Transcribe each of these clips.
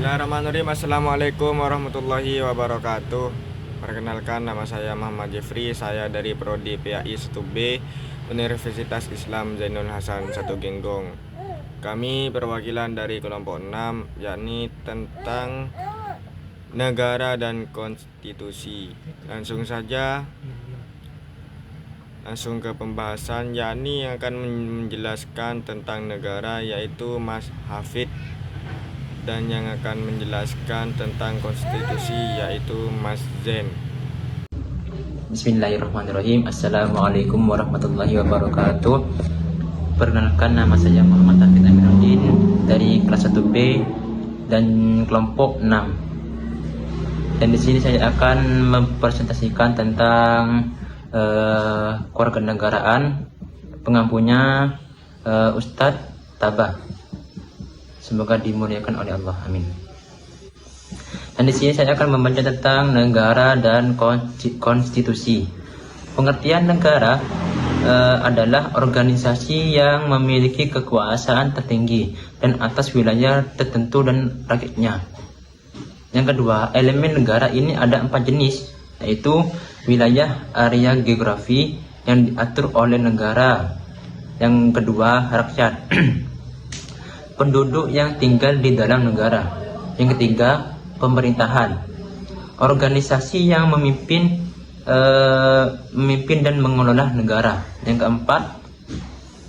Bismillahirrahmanirrahim. Assalamualaikum warahmatullahi wabarakatuh. Perkenalkan, nama saya Muhammad Jeffrey. Saya dari Prodi PAI 1B Universitas Islam Zainul Hasan 1 Genggong. Kami perwakilan dari kelompok 6, yakni tentang negara dan konstitusi. Langsung ke pembahasan, yakni yang akan menjelaskan tentang negara yaitu Mas Hafid, dan yang akan menjelaskan tentang konstitusi yaitu Mas Zen. Bismillahirrahmanirrahim. Assalamualaikum warahmatullahi wabarakatuh. Perkenalkan, nama saya Muhammad Hafid Amiruddin dari kelas 1B dan kelompok 6. Dan di sini saya akan mempresentasikan tentang kewarganegaraan. Pengampunya Ustadz Tabah. Semoga dimuliakan oleh Allah. Amin. Dan di sini saya akan membaca tentang negara dan konstitusi. Pengertian negara adalah organisasi yang memiliki kekuasaan tertinggi dan atas wilayah tertentu dan rakyatnya. Yang kedua, elemen negara ini ada 4 jenis, yaitu wilayah, area geografi yang diatur oleh negara. Yang kedua, rakyat. Penduduk yang tinggal di dalam negara. Yang ketiga, pemerintahan, organisasi yang memimpin dan mengelola negara. Yang keempat,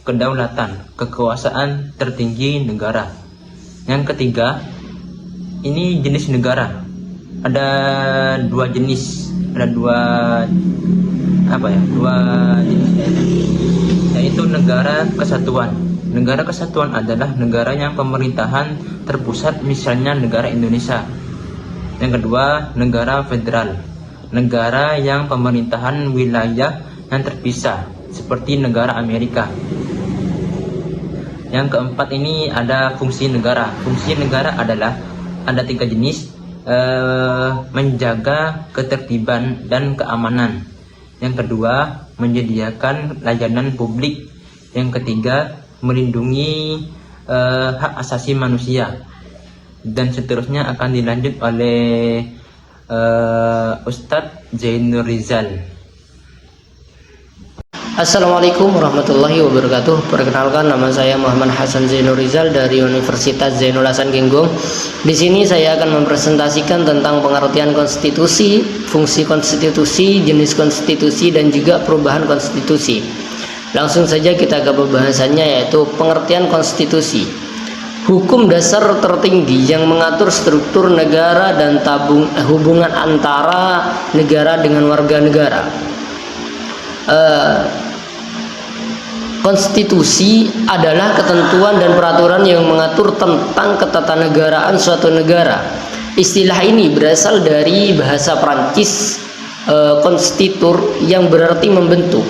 kedaulatan, kekuasaan tertinggi negara. Yang ketiga, ini jenis negara. Ada dua jenis, dua jenis, yaitu negara kesatuan. Negara kesatuan adalah negara yang pemerintahan terpusat, misalnya negara Indonesia. Yang kedua, negara federal, negara yang pemerintahan wilayah yang terpisah, seperti negara Amerika. Yang keempat, ini ada fungsi negara. Fungsi negara adalah ada 3 jenis, menjaga ketertiban dan keamanan. Yang kedua, menyediakan layanan publik. Yang ketiga, melindungi hak asasi manusia. Dan seterusnya akan dilanjut oleh Ustadz Zainul Rizal. Assalamualaikum warahmatullahi wabarakatuh. Perkenalkan, nama saya Muhammad Hasan Zainul Rizal dari Universitas Zainul Hasan Genggong. Di sini saya akan mempresentasikan tentang pengertian konstitusi, fungsi konstitusi, jenis konstitusi, dan juga perubahan konstitusi. Langsung saja kita ke pembahasannya, yaitu pengertian konstitusi. Hukum dasar tertinggi yang mengatur struktur negara dan hubungan antara negara dengan warga negara. Konstitusi adalah ketentuan dan peraturan yang mengatur tentang ketatanegaraan suatu negara. Istilah ini berasal dari bahasa Prancis, constituer, yang berarti membentuk.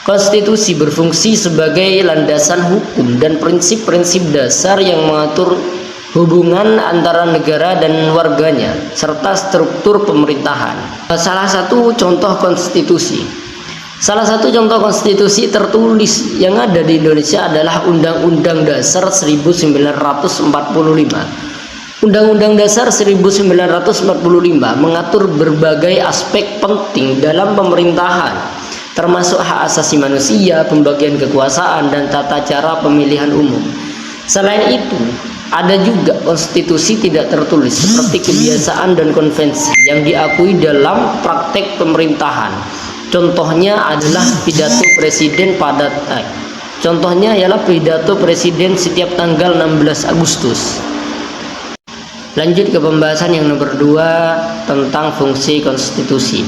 Konstitusi berfungsi sebagai landasan hukum dan prinsip-prinsip dasar yang mengatur hubungan antara negara dan warganya, serta struktur pemerintahan. Salah satu contoh konstitusi tertulis yang ada di Indonesia adalah Undang-Undang Dasar 1945. Undang-Undang Dasar 1945 mengatur berbagai aspek penting dalam pemerintahan, termasuk hak asasi manusia, pembagian kekuasaan, dan tata cara pemilihan umum. Selain itu, ada juga konstitusi tidak tertulis seperti kebiasaan dan konvensi yang diakui dalam praktek pemerintahan. Contohnya ialah pidato presiden setiap tanggal 16 Agustus. Lanjut ke pembahasan yang nomor 2 tentang fungsi konstitusi.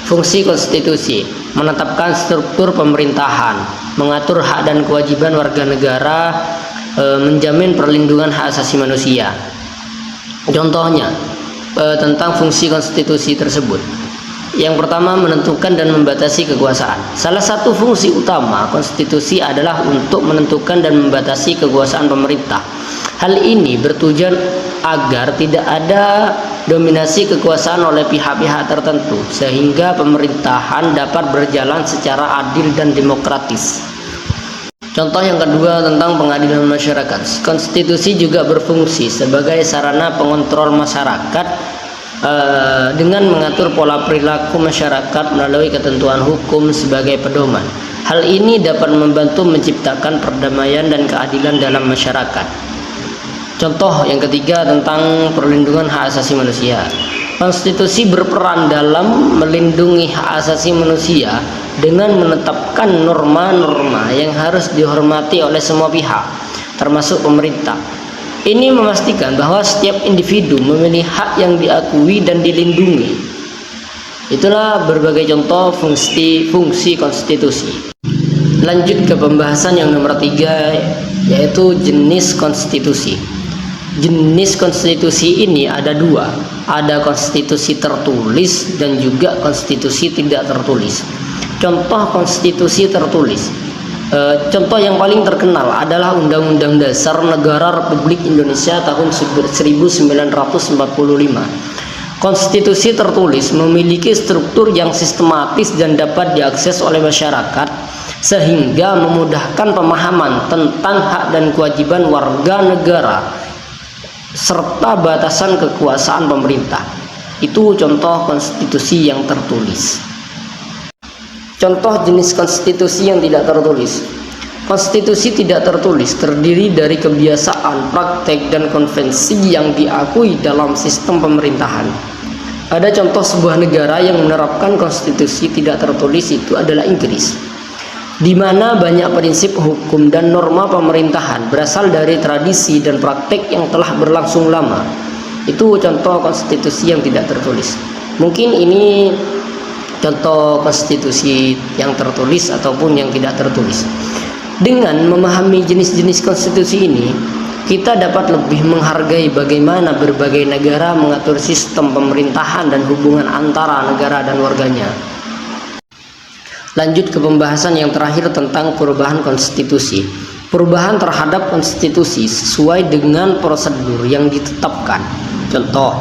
Fungsi konstitusi menetapkan struktur pemerintahan, mengatur hak dan kewajiban warga negara, menjamin perlindungan hak asasi manusia. Contohnya tentang fungsi konstitusi tersebut. Yang pertama, menentukan dan membatasi kekuasaan. Salah satu fungsi utama konstitusi adalah untuk menentukan dan membatasi kekuasaan pemerintah. Hal ini bertujuan agar tidak ada dominasi kekuasaan oleh pihak-pihak tertentu, sehingga pemerintahan dapat berjalan secara adil dan demokratis. Contoh yang kedua tentang pengadilan masyarakat. Konstitusi juga berfungsi sebagai sarana pengontrol masyarakat dengan mengatur pola perilaku masyarakat melalui ketentuan hukum sebagai pedoman. Hal ini dapat membantu menciptakan perdamaian dan keadilan dalam masyarakat. Contoh yang ketiga tentang perlindungan hak asasi manusia. Konstitusi berperan dalam melindungi hak asasi manusia dengan menetapkan norma-norma yang harus dihormati oleh semua pihak, termasuk pemerintah. Ini memastikan bahwa setiap individu memiliki hak yang diakui dan dilindungi. Itulah berbagai contoh fungsi konstitusi. Lanjut ke pembahasan yang nomor 3, yaitu jenis konstitusi. Jenis konstitusi ini ada dua, ada konstitusi tertulis dan juga konstitusi tidak tertulis. Contoh konstitusi tertulis, contoh yang paling terkenal adalah Undang-Undang Dasar Negara Republik Indonesia tahun 1945. Konstitusi tertulis memiliki struktur yang sistematis dan dapat diakses oleh masyarakat, sehingga memudahkan pemahaman tentang hak dan kewajiban warga negara serta batasan kekuasaan pemerintah. Itu contoh konstitusi yang tertulis. Contoh jenis konstitusi yang tidak tertulis. Konstitusi tidak tertulis terdiri dari kebiasaan, praktek, dan konvensi yang diakui dalam sistem pemerintahan. Ada contoh sebuah negara yang menerapkan konstitusi tidak tertulis, itu adalah Inggris, di mana banyak prinsip hukum dan norma pemerintahan berasal dari tradisi dan praktek yang telah berlangsung lama. Itu contoh konstitusi yang tidak tertulis. Mungkin ini contoh konstitusi yang tertulis ataupun yang tidak tertulis. Dengan memahami jenis-jenis konstitusi ini, kita dapat lebih menghargai bagaimana berbagai negara mengatur sistem pemerintahan dan hubungan antara negara dan warganya. Lanjut ke pembahasan yang terakhir tentang perubahan konstitusi. Perubahan terhadap konstitusi sesuai dengan prosedur yang ditetapkan. Contoh,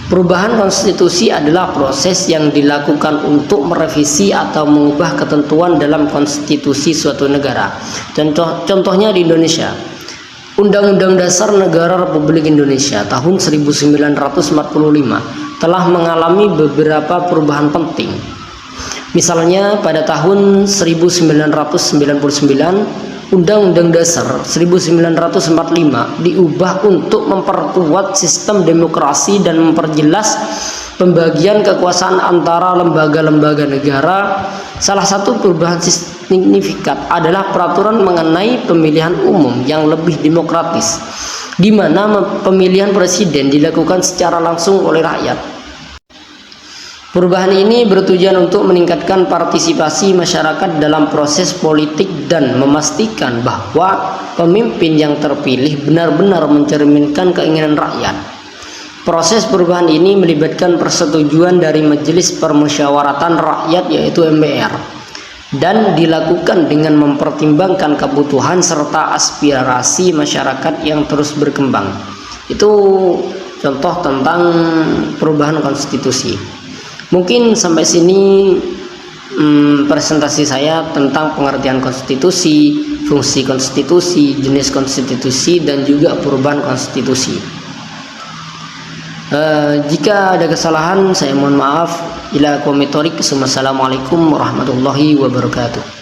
perubahan konstitusi adalah proses yang dilakukan untuk merevisi atau mengubah ketentuan dalam konstitusi suatu negara. Contohnya di Indonesia, Undang-Undang Dasar Negara Republik Indonesia tahun 1945 telah mengalami beberapa perubahan penting. Misalnya pada tahun 1999, Undang-Undang Dasar 1945 diubah untuk memperkuat sistem demokrasi dan memperjelas pembagian kekuasaan antara lembaga-lembaga negara. Salah satu perubahan signifikan adalah peraturan mengenai pemilihan umum yang lebih demokratis, di mana pemilihan presiden dilakukan secara langsung oleh rakyat. Perubahan ini bertujuan untuk meningkatkan partisipasi masyarakat dalam proses politik dan memastikan bahwa pemimpin yang terpilih benar-benar mencerminkan keinginan rakyat. Proses perubahan ini melibatkan persetujuan dari Majelis Permusyawaratan Rakyat, yaitu MPR, dan dilakukan dengan mempertimbangkan kebutuhan serta aspirasi masyarakat yang terus berkembang. Itu contoh tentang perubahan konstitusi. Mungkin sampai sini presentasi saya tentang pengertian konstitusi, fungsi konstitusi, jenis konstitusi, dan juga perubahan konstitusi. Jika ada kesalahan, saya mohon maaf. Ila qomitorik. Wassalamualaikum warahmatullahi wabarakatuh.